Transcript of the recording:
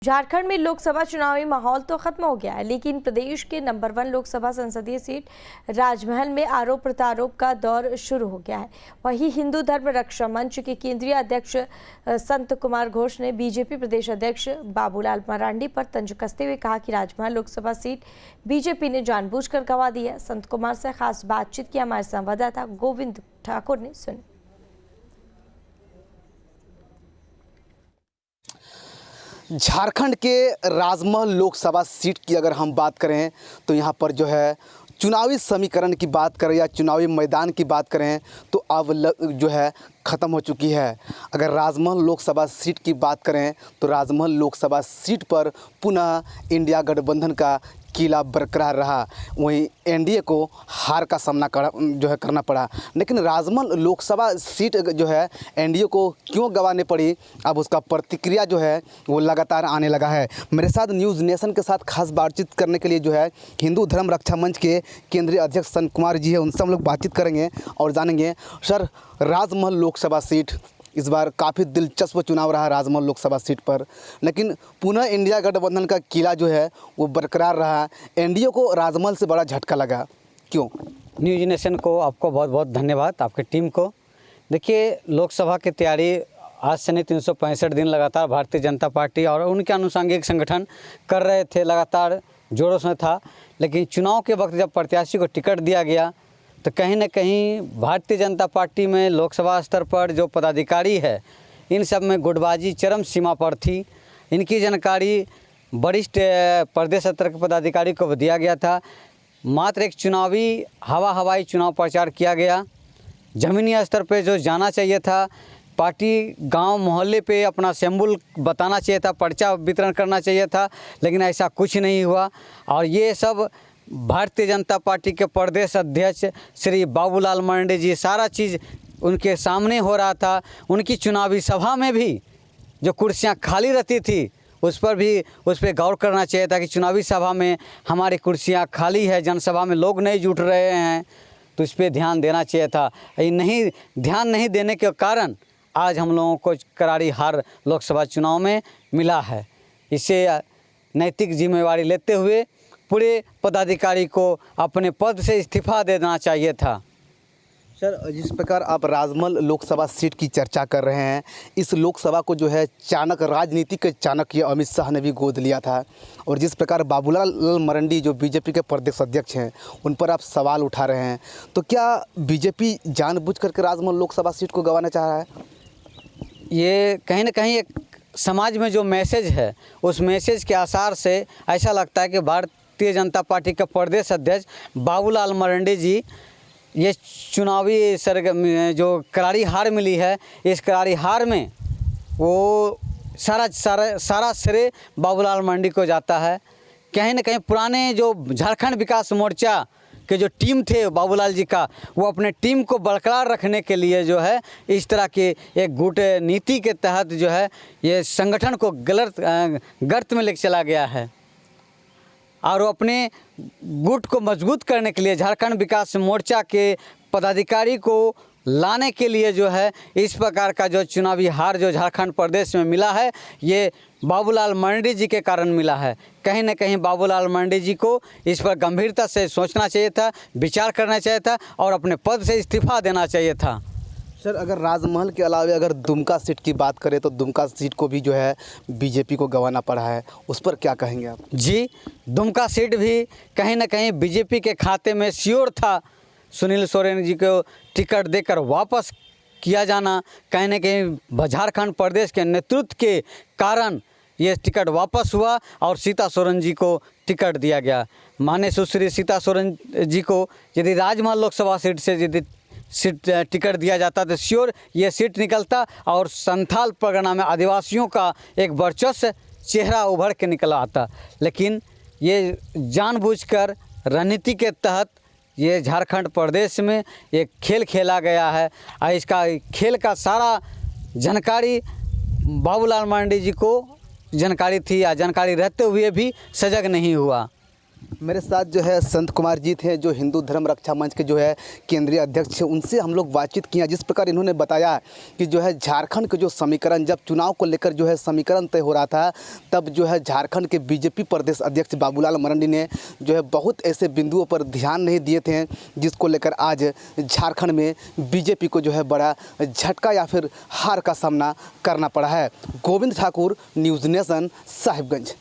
झारखंड में लोकसभा चुनावी माहौल तो खत्म हो गया है, लेकिन प्रदेश के नंबर 1 लोकसभा संसदीय सीट राजमहल में आरोप प्रत्यारोप का दौर शुरू हो गया है। वहीं हिंदू धर्म रक्षा मंच के केंद्रीय अध्यक्ष संत कुमार घोष ने बीजेपी प्रदेश अध्यक्ष बाबूलाल मरांडी पर तंज कसते हुए कहा कि राजमहल लोकसभा सीट बीजेपी ने जानबूझकर गंवा दी है। संत कुमार से खास बातचीत की हमारे संवाददाता गोविंद ठाकुर ने सुनी। झारखंड के राजमहल लोकसभा सीट की अगर हम बात करें तो यहाँ पर जो है चुनावी समीकरण की बात करें या चुनावी मैदान की बात करें तो अब जो है ख़त्म हो चुकी है। अगर राजमहल लोकसभा सीट की बात करें तो राजमहल लोकसभा सीट पर पुनः इंडिया गठबंधन का किला बरकरार रहा। वहीं एनडीए को हार का सामना करना पड़ा। लेकिन राजमहल लोकसभा सीट जो है एनडीए को क्यों गंवाने पड़ी, अब उसका प्रतिक्रिया जो है वो लगातार आने लगा है। मेरे साथ न्यूज़ नेशन के साथ खास बातचीत करने के लिए जो है हिंदू धर्म रक्षा मंच के केंद्रीय अध्यक्ष संत कुमार जी है, उनसे हम लोग बातचीत करेंगे और जानेंगे। सर, राजमहल लोकसभा सीट इस बार काफ़ी दिलचस्प चुनाव रहा राजमहल लोकसभा सीट पर, लेकिन पुनः इंडिया गठबंधन का किला जो है वो बरकरार रहा। एनडीए को राजमहल से बड़ा झटका लगा, क्यों? न्यूज़ नेशन को आपको बहुत बहुत धन्यवाद, आपकी टीम को। देखिए, लोकसभा की तैयारी आज से नहीं 365 दिन लगातार भारतीय जनता पार्टी और उनके आनुषंगिक संगठन कर रहे थे, लगातार जोरों से था। लेकिन चुनाव के वक्त जब प्रत्याशी को टिकट दिया गया तो कहीं न कहीं भारतीय जनता पार्टी में लोकसभा स्तर पर जो पदाधिकारी है इन सब में गुटबाजी चरम सीमा पर थी। इनकी जानकारी वरिष्ठ प्रदेश स्तर के पदाधिकारी को दिया गया था। मात्र एक चुनावी हवाई चुनाव प्रचार किया गया। ज़मीनी स्तर पे जो जाना चाहिए था, पार्टी गांव मोहल्ले पे अपना सिंबल बताना चाहिए था, पर्चा वितरण करना चाहिए था, लेकिन ऐसा कुछ नहीं हुआ। और ये सब भारतीय जनता पार्टी के प्रदेश अध्यक्ष श्री बाबूलाल मरांडी जी, सारा चीज़ उनके सामने हो रहा था। उनकी चुनावी सभा में भी जो कुर्सियां खाली रहती थी उस पर गौर करना चाहिए था कि चुनावी सभा में हमारी कुर्सियां खाली है, जनसभा में लोग नहीं जुट रहे हैं, तो इस पर ध्यान देना चाहिए था। ध्यान नहीं देने के कारण आज हम लोगों को करारी हार लोकसभा चुनाव में मिला है। इसे नैतिक जिम्मेवारी लेते हुए पूरे पदाधिकारी को अपने पद से इस्तीफा देना चाहिए था। सर, जिस प्रकार आप राजमहल लोकसभा सीट की चर्चा कर रहे हैं, इस लोकसभा को जो है चाणक्य राजनीतिक चाणक्य अमित शाह ने भी गोद लिया था। और जिस प्रकार बाबूलाल मरांडी जो बीजेपी के प्रदेश अध्यक्ष हैं उन पर आप सवाल उठा रहे हैं, तो क्या बीजेपी जानबूझ करके राजमहल लोकसभा सीट को गंवाना चाह रहा है? ये कहीं ना कहीं एक समाज में जो मैसेज है उस मैसेज के आसार से ऐसा लगता है कि भारतीय जनता पार्टी के प्रदेश अध्यक्ष बाबूलाल मरांडी जी ये चुनावी जो करारी हार मिली है, इस करारी हार में वो सारा श्रेय बाबूलाल मरांडी को जाता है। कहीं ना कहीं पुराने जो झारखंड विकास मोर्चा के जो टीम थे बाबूलाल जी का, वो अपने टीम को बरकरार रखने के लिए जो है इस तरह के एक गुट नीति के तहत जो है ये संगठन को गर्त में लेकर चला गया है। और वो अपने गुट को मजबूत करने के लिए झारखंड विकास मोर्चा के पदाधिकारी को लाने के लिए जो है इस प्रकार का जो चुनावी हार जो झारखंड प्रदेश में मिला है, ये बाबूलाल मरांडी जी के कारण मिला है। कहीं न कहीं बाबूलाल मरांडी जी को इस पर गंभीरता से सोचना चाहिए था, विचार करना चाहिए था और अपने पद से इस्तीफा देना चाहिए था। सर, अगर राजमहल के अलावा अगर दुमका सीट की बात करें तो दुमका सीट को भी जो है बीजेपी को गंवाना पड़ा है, उस पर क्या कहेंगे आप? जी, दुमका सीट भी कहीं ना कहीं बीजेपी के खाते में श्योर था। सुनील सोरेन जी को टिकट देकर वापस किया जाना, कहीं ना कहीं झारखंड प्रदेश के नेतृत्व के कारण ये टिकट वापस हुआ और सीता सोरेन जी को टिकट दिया गया। माननीय सुश्री सीता सोरेन जी को यदि राजमहल लोकसभा सीट से यदि टिकट दिया जाता तो श्योर ये सीट निकलता और संथाल परगना में आदिवासियों का एक वर्चस्व चेहरा उभर के निकल आता। लेकिन ये जानबूझकर रणनीति के तहत ये झारखंड प्रदेश में एक खेल खेला गया है और इसका खेल का सारा जानकारी बाबूलाल मरांडी जी को जानकारी थी या जानकारी रहते हुए भी सजग नहीं हुआ। मेरे साथ जो है संत कुमार जी थे, जो हिंदू धर्म रक्षा मंच के जो है केंद्रीय अध्यक्ष हैं। उनसे हम लोग बातचीत किया, जिस प्रकार इन्होंने बताया कि जो है झारखंड के जो समीकरण, जब चुनाव को लेकर जो है समीकरण तय हो रहा था, तब जो है झारखंड के बीजेपी प्रदेश अध्यक्ष बाबूलाल मरांडी ने जो है बहुत ऐसे बिंदुओं पर ध्यान नहीं दिए थे, जिसको लेकर आज झारखंड में बीजेपी को जो है बड़ा झटका या फिर हार का सामना करना पड़ा है। Govind Thakur, news nation, Sahibganj.